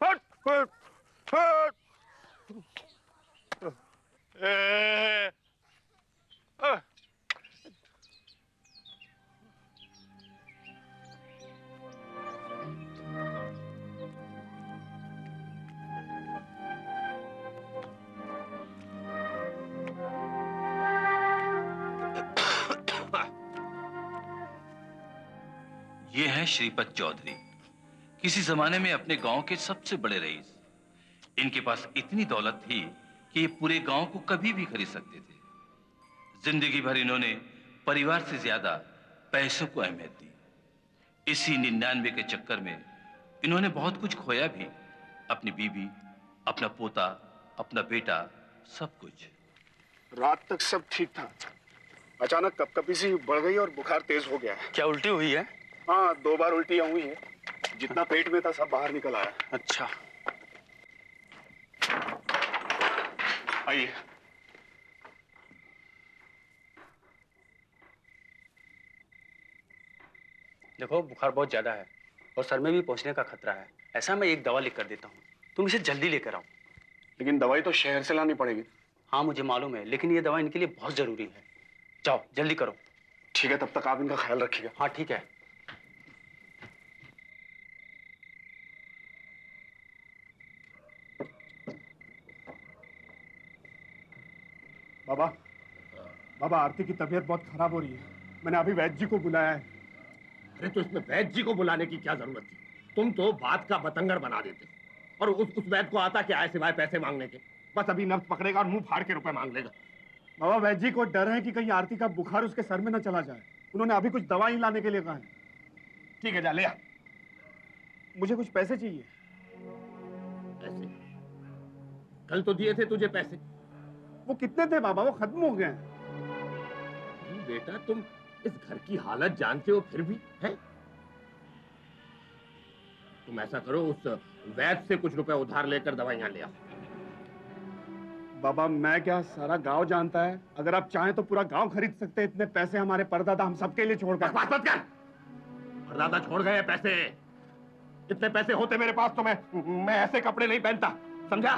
हट हट हट। ए, अ, ये हैं श्रीपत चौधरी, किसी जमाने में अपने गांव के सबसे बड़े रईस। इनके पास इतनी दौलत थी कि ये पूरे गांव को कभी भी खरीद सकते थे। जिंदगी भर इन्होंने परिवार से ज्यादा पैसों को अहमियत दी। इसी 99 के चक्कर में इन्होंने बहुत कुछ खोया भी, अपनी बीवी, अपना पोता, अपना बेटा, सब कुछ। रात तक सब ठीक था, अचानक कपकपी सी बढ़ गई और बुखार तेज हो गया है। क्या उल्टी हुई है? हाँ, 2 बार उल्टियां हुई है। जितना पेट में था सब बाहर निकल आया। अच्छा, आइए। देखो बुखार बहुत ज्यादा है और सर में भी पहुंचने का खतरा है। ऐसा मैं एक दवा लिख कर देता हूँ, तुम इसे जल्दी लेकर आओ। लेकिन दवाई तो शहर से लानी पड़ेगी। हाँ मुझे मालूम है, लेकिन ये दवा इनके लिए बहुत जरूरी है। जाओ जल्दी करो। ठीक है, तब तक आप इनका ख्याल रखिएगा। हाँ ठीक है। बाबा, बाबा आरती की तबीयत बहुत खराब हो रही है। मैंने अभी वैद्य जी को बुलाया है। अरे तो इसमें वैद्य जी को बुलाने की क्या जरूरत थी? तुम तो बात का बतंगड़ बना देते और उस वैद्य को आता क्या है सिवाय पैसे मांगने के? बस अभी नब्ज पकड़ेगा और मुंह फाड़ के रुपए मांग लेगा। बाबा वैद्य जी को डर है कि कहीं आरती का बुखार उसके सर में न चला जाए। उन्होंने अभी कुछ दवाई लाने के लिए कहा है। ठीक है, जा ले आ। मुझे कुछ पैसे चाहिए। पैसे? कल तो दिए थे तुझे पैसे। वो कितने थे बाबा? वो खत्म हो गए हैं। बेटा तुम इस घर की हालत जानते हो फिर भी है? तुम ऐसा करो, उस वैद्य से कुछ रुपए उधार लेकर दवाइयां ले आओ। बाबा मैं क्या, सारा गांव जानता है। अगर आप चाहें तो पूरा गांव खरीद सकते हैं। इतने पैसे हमारे परदादा हम सबके लिए छोड़ गए। बात मत कर। परदादा छोड़ गए पैसे। इतने पैसे होते मेरे पास तो मैं ऐसे कपड़े नहीं पहनता, समझा?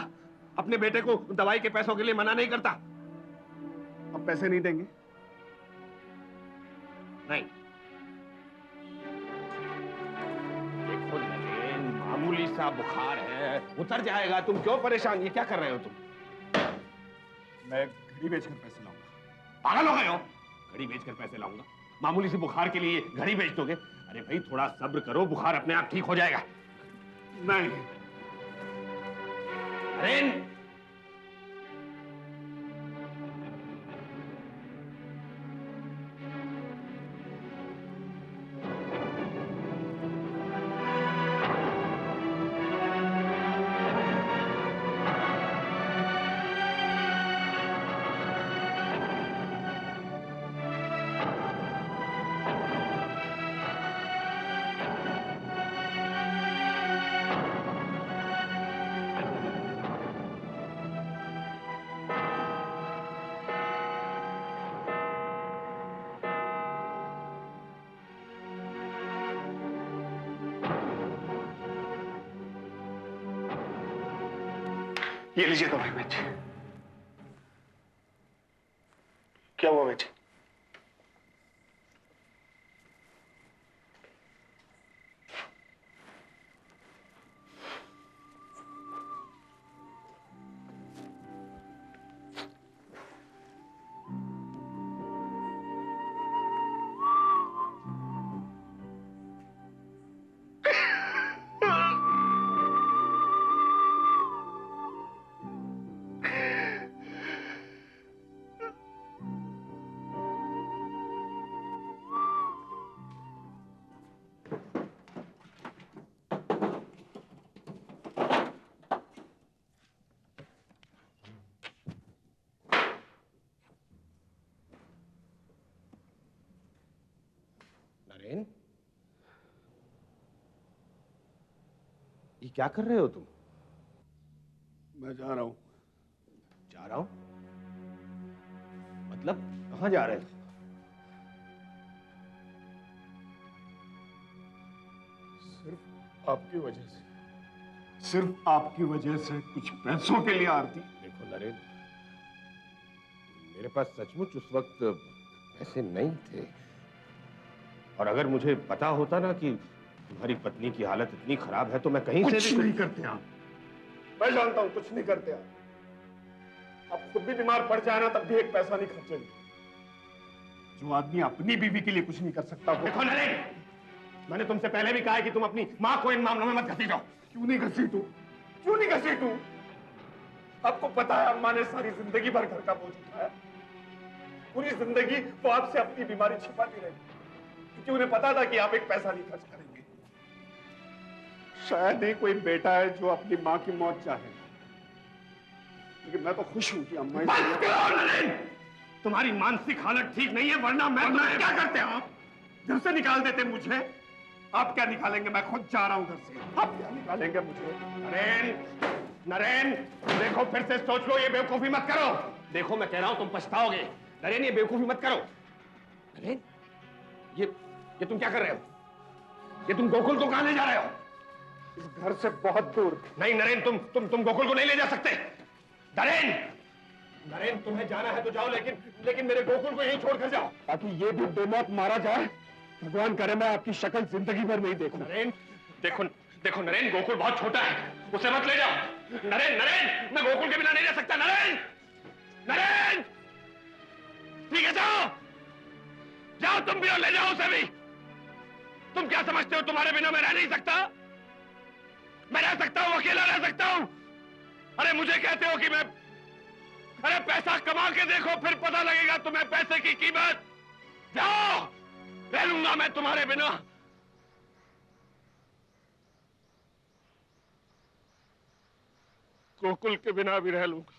अपने बेटे को दवाई के पैसों के लिए मना नहीं करता। अब पैसे नहीं देंगे? नहीं। देखो नरेन, मामूली सा बुखार है, उतर जाएगा। तुम क्यों परेशान? ये क्या कर रहे हो तुम? मैं घड़ी बेचकर पैसे लाऊंगा। पागल हो गए हो? घड़ी बेचकर पैसे लाऊंगा? मामूली सी बुखार के लिए घड़ी बेच दोगे? अरे भाई थोड़ा सब्र करो, बुखार अपने आप ठीक हो जाएगा। नहीं। नरेन, ये लीजिए दवाई बेच। क्या हुआ बेच? नरेन, ये क्या कर रहे हो तुम? मैं जा रहा हूं। जा रहा हूं? मतलब कहां जा रहे हो? सिर्फ आपकी वजह से। सिर्फ आपकी वजह से, कुछ पैसों के लिए आरती। देखो नरेन, मेरे पास सचमुच उस वक्त पैसे नहीं थे, और अगर मुझे पता होता ना कि तुम्हारी पत्नी की हालत इतनी खराब है तो मैं कहीं से कुछ नहीं करते आप। मैं जानता हूं कुछ नहीं करते आप खुद भी बीमार पड़ जाए ना तब भी एक पैसा नहीं खर्चेंगे। जो आदमी अपनी बीवी के लिए कुछ नहीं कर सकता वो। देखो नरेन, मैंने तुमसे पहले भी कहा है कि तुम अपनी माँ को इन मामलों में मत घसीटो। क्यों नहीं घसीटूं? क्यों नहीं घसीटूं? आपको पता है अम्मा ने सारी जिंदगी भर घर का बोझ उठाया। पूरी जिंदगी वो आपसे अपनी बीमारी छिपाती रही क्योंकि उन्हें पता था कि आप एक पैसा नहीं खर्च करेंगे। शायद ही कोई बेटा है जो अपनी माँ की मौत चाहे, लेकिन मैं तो खुश हूं कि अम्मा तुम्हारी मानसिक हालत ठीक नहीं है, वरना क्या करते हैं आप? घर से निकाल देते मुझे। आप क्या निकालेंगे? मैं खुद जा रहा हूं घर से। आप क्या निकालेंगे मुझे? नरेन, नरेन, देखो फिर से सोच लो, ये बेवकूफी मत करो। देखो मैं कह रहा हूं तुम पछताओगे। नरेन ये बेवकूफी मत करो। नरेन, ये तुम क्या कर रहे हो? ये तुम गोकुल को कहां ले जा रहे हो? इस घर से बहुत दूर। नहीं नरेन, तुम गोकुल को नहीं ले जा सकते। नरेन, नरेन तुम्हें जाना है तो जाओ, लेकिन मेरे गोकुल को यहीं छोड़कर जाओ। ताकि ये भी बेमौत मारा जाए। भगवान करे मैं आपकी शक्ल जिंदगी भर नहीं देखूं। नरेन, देखो नरेन, गोकुल बहुत छोटा है, उसे मत ले जाओ। नरेन, मैं गोकुल के बिना नहीं रह सकता। नरेन, ठीक है जाओ तुम भी, और ले जाओ उसे भी। तुम क्या समझते हो तुम्हारे बिना मैं रह नहीं सकता? मैं रह सकता हूं, अकेला रह सकता हूं। अरे मुझे कहते हो कि मैं, अरे पैसा कमा के देखो, फिर पता लगेगा तुम्हें पैसे की कीमत। जाओ, रह लूंगा मैं तुम्हारे बिना। गोकुल के बिना भी रह लूंगा।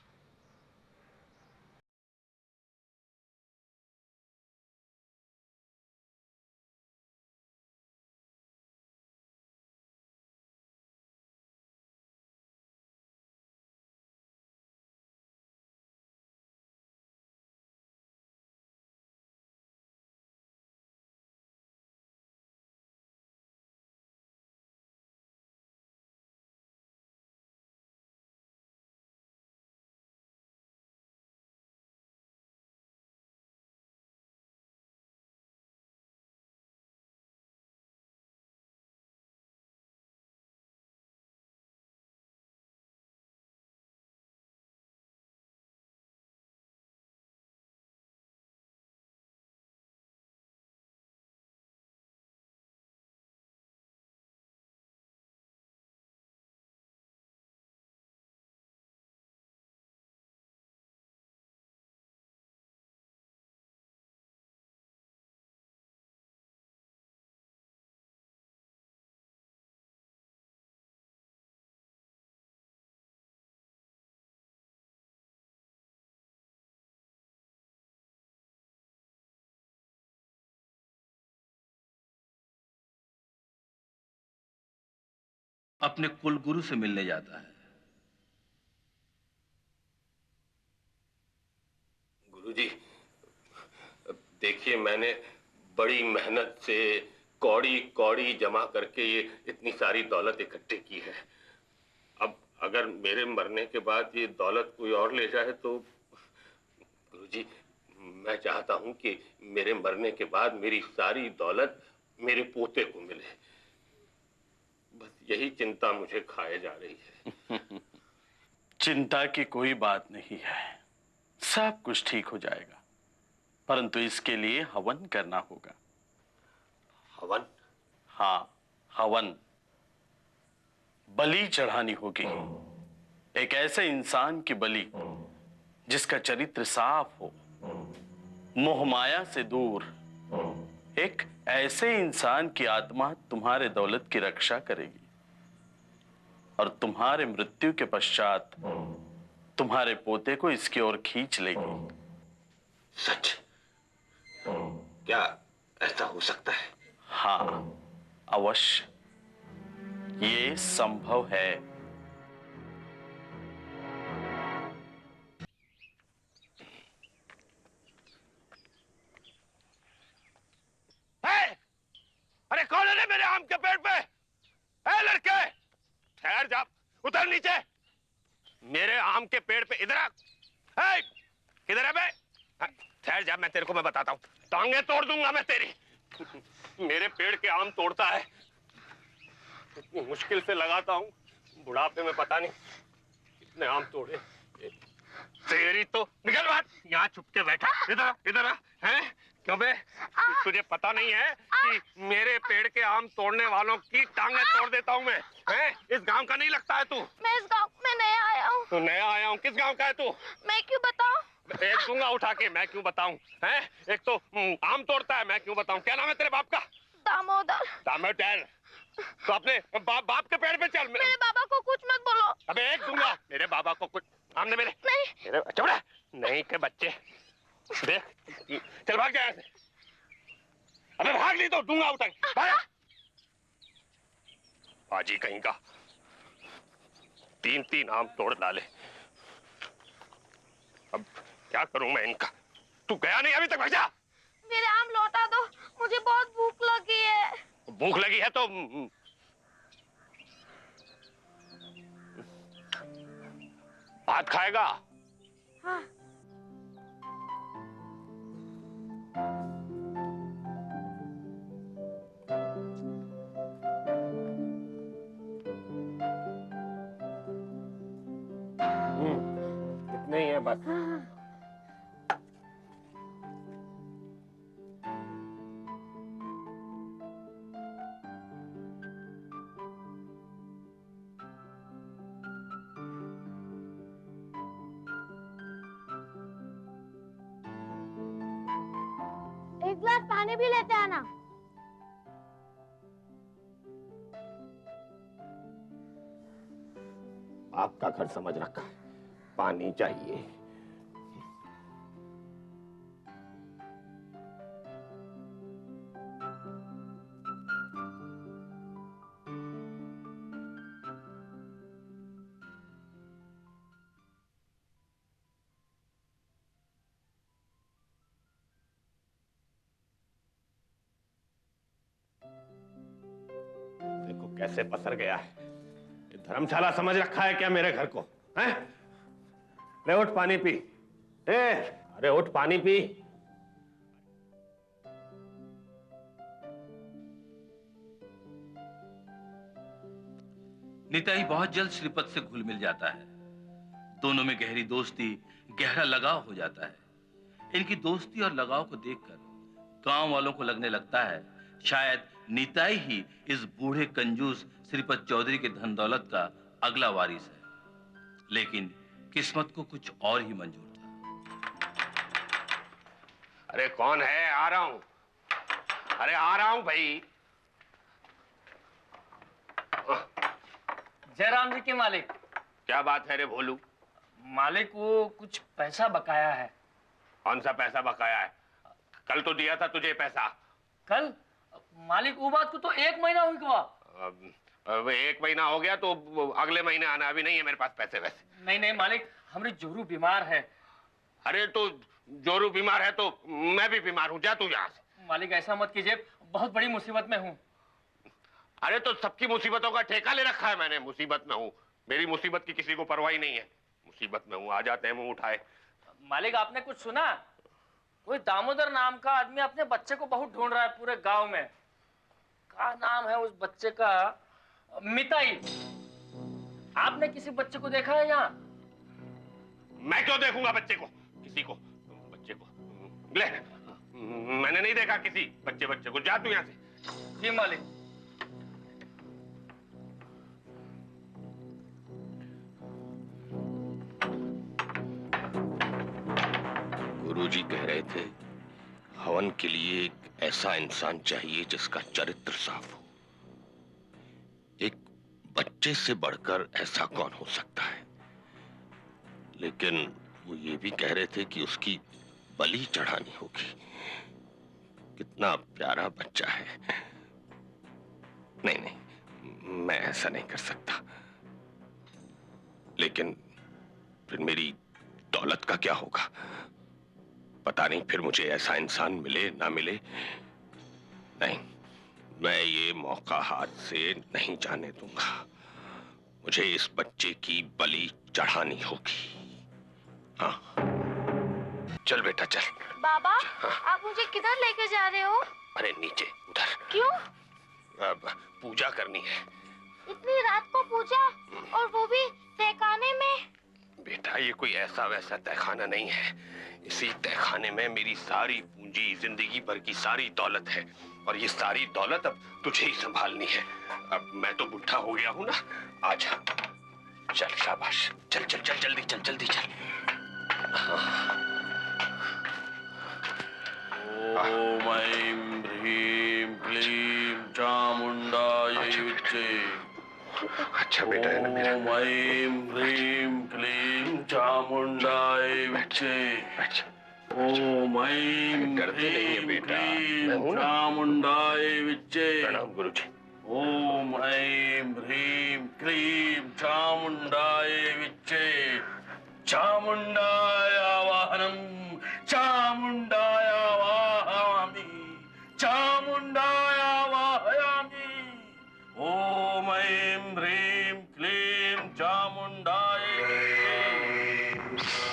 अपने कुल गुरु से मिलने जाता है। गुरुजी, देखिए मैंने बड़ी मेहनत से कौड़ी कौड़ी जमा करके ये इतनी सारी दौलत इकट्ठी की है। अब अगर मेरे मरने के बाद ये दौलत कोई और ले जाए तो गुरुजी, मैं चाहता हूं कि मेरे मरने के बाद मेरी सारी दौलत मेरे पोते को मिले। बस यही चिंता मुझे खाए जा रही है। चिंता की कोई बात नहीं है, सब कुछ ठीक हो जाएगा, परंतु इसके लिए हवन करना होगा। हवन? हाँ, हवन, बलि चढ़ानी होगी। एक ऐसे इंसान की बलि जिसका चरित्र साफ हो, मोह माया से दूर। एक ऐसे इंसान की आत्मा तुम्हारे दौलत की रक्षा करेगी और तुम्हारे मृत्यु के पश्चात तुम्हारे पोते को इसकी ओर खींच लेगी। सच? क्या ऐसा हो सकता है? हाँ, अवश्य, ये संभव है। अरे कौन है मेरे आम के पेड़ पे? ए लड़के, ठहर जा, उतर नीचे। मेरे आम के पेड़ पे इधर आ। किधर है बे? ठहर जा, मैं तेरे को मैं बताता हूँ, टांगे तोड़ दूंगा मैं तेरी। मेरे पेड़ के आम तोड़ता है, इतनी मुश्किल से लगाता हूँ, बुढ़ापे में पता नहीं कितने आम तोड़े। तेरी तो निकल बात, यहाँ छुप के बैठा। इधर आ, हैं? क्यों बे? तुझे पता नहीं है कि मेरे पेड़ के आम तोड़ने वालों की टांगे तोड़ देता हूँ मैं, हैं? इस गांव का नहीं लगता है तू? मैं इस गांव में नया आया हूँ। तू नया आया हूँ? किस गांव का है तू? मैं क्यों बताऊं? एक दूंगा उठा के, मैं क्यों बताऊं? हैं? एक तो आम तोड़ता है, मैं क्यों बताऊं? क्या नाम है तेरे बाप का? दामोदर। दामोदर। तो अपने बाप के पेड़ पे चल। मेरे बाबा को कुछ मत बोलो। अबे एक दूंगा। मेरे बाबा को कुछ सामने मेरे नहीं। चबड़ा नहीं के बच्चे, देख चल भाग जा यहाँ से। अबे भाग ली तो दूंगा उठा के, भाग। बाजी कहीं का, 3 आम तोड़ डाले। अब क्या करूं मैं इनका? तू गया नहीं अभी तक? भाग जा। मेरे आम लौटा दो, मुझे बहुत भूख लगी है। भूख लगी है तो भात खाएगा? हाँ। इतने ही है बस। एक गिलास पानी भी लेते आना। आपका घर समझ रखा है, पानी चाहिए। देखो कैसे पसर गया है। ये धर्मशाला समझ रखा है क्या मेरे घर को? हैं? ले उठ पानी पी। अरे उठ पानी पी। निताई बहुत जल्द श्रीपत से घुल मिल जाता है। दोनों में गहरी दोस्ती, गहरा लगाव हो जाता है। इनकी दोस्ती और लगाव को देखकर गांव वालों को लगने लगता है शायद निताई ही इस बूढ़े कंजूस श्रीपत चौधरी के धन दौलत का अगला वारिस है। लेकिन किस्मत को कुछ और ही मंजूर था। अरे कौन है? आ रहा हूं। अरे आ रहा हूं भाई। जयराम जी के मालिक। क्या बात है रे भोलू? मालिक वो कुछ पैसा बकाया है। कौन सा पैसा बकाया है? कल तो दिया था तुझे पैसा। कल? मालिक वो बात को तो 1 महीना हुई हुआ। अब 1 महीना हो गया तो अगले महीने आना। अभी नहीं है मेरे पास पैसे वैसे। नहीं मालिक, हमारी जोरू बीमार है। अरे तो जोरू बीमार है तो मैं भी बीमार हूँ। जा तू यहाँ से। मालिक ऐसा मत कीजिए, बहुत बड़ी मुसीबत में हूँ। अरे तो सबकी मुसीबतों का ठेका ले रखा है मैंने। मुसीबत में हूँ, मेरी मुसीबत की किसी को परवाह ही नहीं है। मुसीबत में हूँ, आ जाते हैं मुंह उठाए। मालिक आपने कुछ सुना? कोई दामोदर नाम का आदमी अपने बच्चे को बहुत ढूंढ रहा है पूरे गांव में। क्या नाम है उस बच्चे का? मिताई। आपने किसी बच्चे को देखा है यहाँ? मैं क्यों देखूंगा बच्चे को? किसी को? बच्चे को ले, मैंने नहीं देखा किसी बच्चे को। जा तू यहाँ से। जी मालिक। गुरुजी कह रहे थे हवन के लिए एक ऐसा इंसान चाहिए जिसका चरित्र साफ हो। एक बच्चे से बढ़कर ऐसा कौन हो सकता है? लेकिन वो ये भी कह रहे थे कि उसकी बलि चढ़ानी होगी। कितना प्यारा बच्चा है। नहीं, मैं ऐसा नहीं कर सकता। लेकिन फिर मेरी दौलत का क्या होगा? पता नहीं फिर मुझे ऐसा इंसान मिले ना मिले। नहीं, मैं ये मौका हाथ से नहीं जाने दूंगा। मुझे इस बच्चे की बलि चढ़ानी होगी। हाँ, चल बेटा चल। बाबा, हाँ। आप मुझे किधर लेके जा रहे हो? अरे नीचे उधर। क्यों? अब पूजा करनी है। इतनी रात को पूजा, और वो भी तहखाने में? बेटा ये कोई ऐसा वैसा तहखाना नहीं है। इसी तहखाने में मेरी सारी पूंजी, जिंदगी भर की सारी दौलत है, और ये सारी दौलत अब तुझे ही संभालनी है। अब मैं तो बुढ़ा हो गया हूं ना। आजा, चल शाबाश, चल चल चल, जल्दी चल, जल्दी चल। ओम ऐं ह्रीं क्लीं चामुंडायै विच्चे। अच्छा बेटा है ना मेरा। ओम ऐं ह्रीं क्लीं चामुंडायै विच्चे। ओम ऐं डरती नहीं है ह्रीं बेटा, क्लीं मैं हूं ना। चामुंडायै विच्चे। प्रणाम गुरुजी। ओम ऐं ह्रीं क्लीं चामुंडायै विच्चे। चामुंडाया वाहनम, चामुंडाया वाहयामि, चामुंडाया वाहयामि। ओम ऐं ह्रीं क्लीं चामुंडायै विच्चे।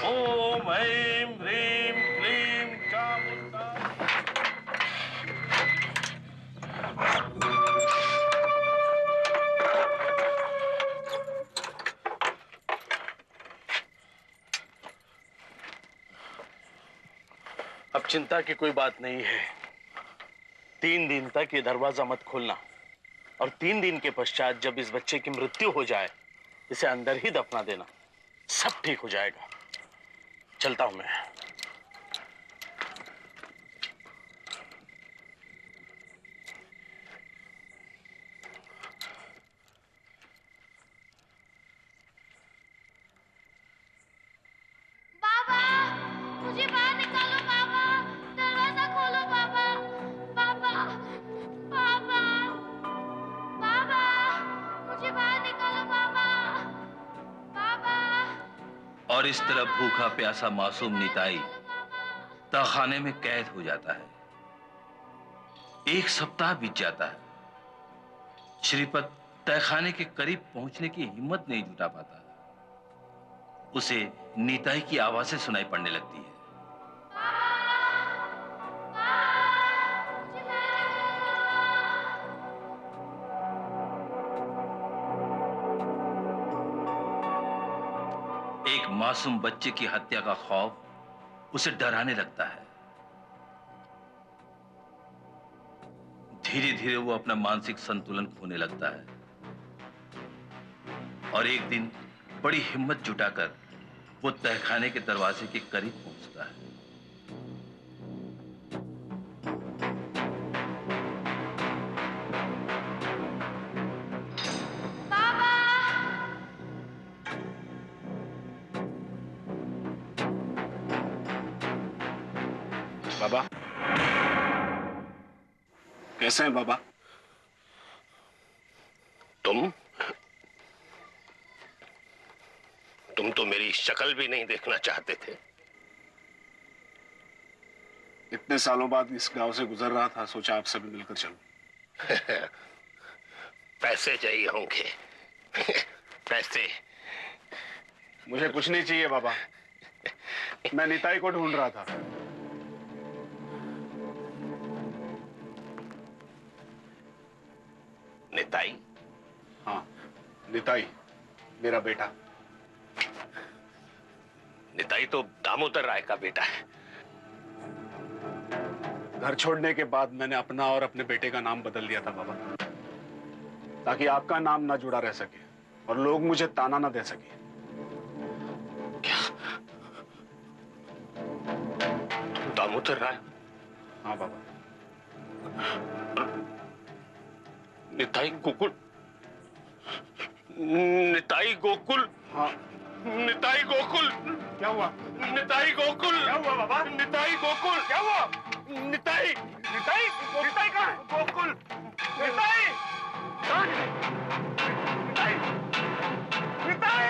ओम ऐं ह्रीं क्लीं चामुंडायै। अब चिंता की कोई बात नहीं है। 3 दिन तक ये दरवाजा मत खोलना, और 3 दिन के पश्चात जब इस बच्चे की मृत्यु हो जाए, इसे अंदर ही दफना देना। सब ठीक हो जाएगा। चलता हूं मैं। बाबा, मुझे बाहर निकालो बाबा, दरवाजा खोलो बाबा, बाबा, बाबा, बाबा, मुझे बाहर निकालो बाबा, बाबा। और इस तरह भूखा प्यासा मासूम निताई तहखाने में कैद हो जाता है। 1 सप्ताह बीत जाता है। श्रीपत तहखाने के करीब पहुंचने की हिम्मत नहीं जुटा पाता। उसे निताई की आवाजें सुनाई पड़ने लगती है। एक मासूम बच्चे की हत्या का खौफ उसे डराने लगता है। धीरे धीरे वो अपना मानसिक संतुलन खोने लगता है, और एक दिन बड़ी हिम्मत जुटाकर वो तहखाने के दरवाजे के करीब पहुंचता है। बाबा, कैसे हैं बाबा? तुम तो मेरी शक्ल भी नहीं देखना चाहते थे। इतने सालों बाद इस गांव से गुजर रहा था, सोचा आपसे भी मिलकर चलूं। पैसे चाहिए होंगे। पैसे। मुझे कुछ नहीं चाहिए बाबा, मैं निताई को ढूंढ रहा था। निताई? हाँ, निताई, मेरा बेटा। निताई तो दामोदर राय का बेटा है। घर छोड़ने के बाद मैंने अपना और अपने बेटे का नाम बदल दिया था बाबा, ताकि आपका नाम ना जुड़ा रह सके और लोग मुझे ताना ना दे सके। क्या? दामोदर राय? हाँ बाबा। निताई गोकुल? निताई गोकुल? हाँ। निताई गोकुल? क्या हुआ? निताई गोकुल? क्या हुआ बाबा? निताई गोकुल? क्या हुआ? निताई? निताई? निताई कहाँ है? गोकुल? निताई? कहाँ है? निताई? निताई?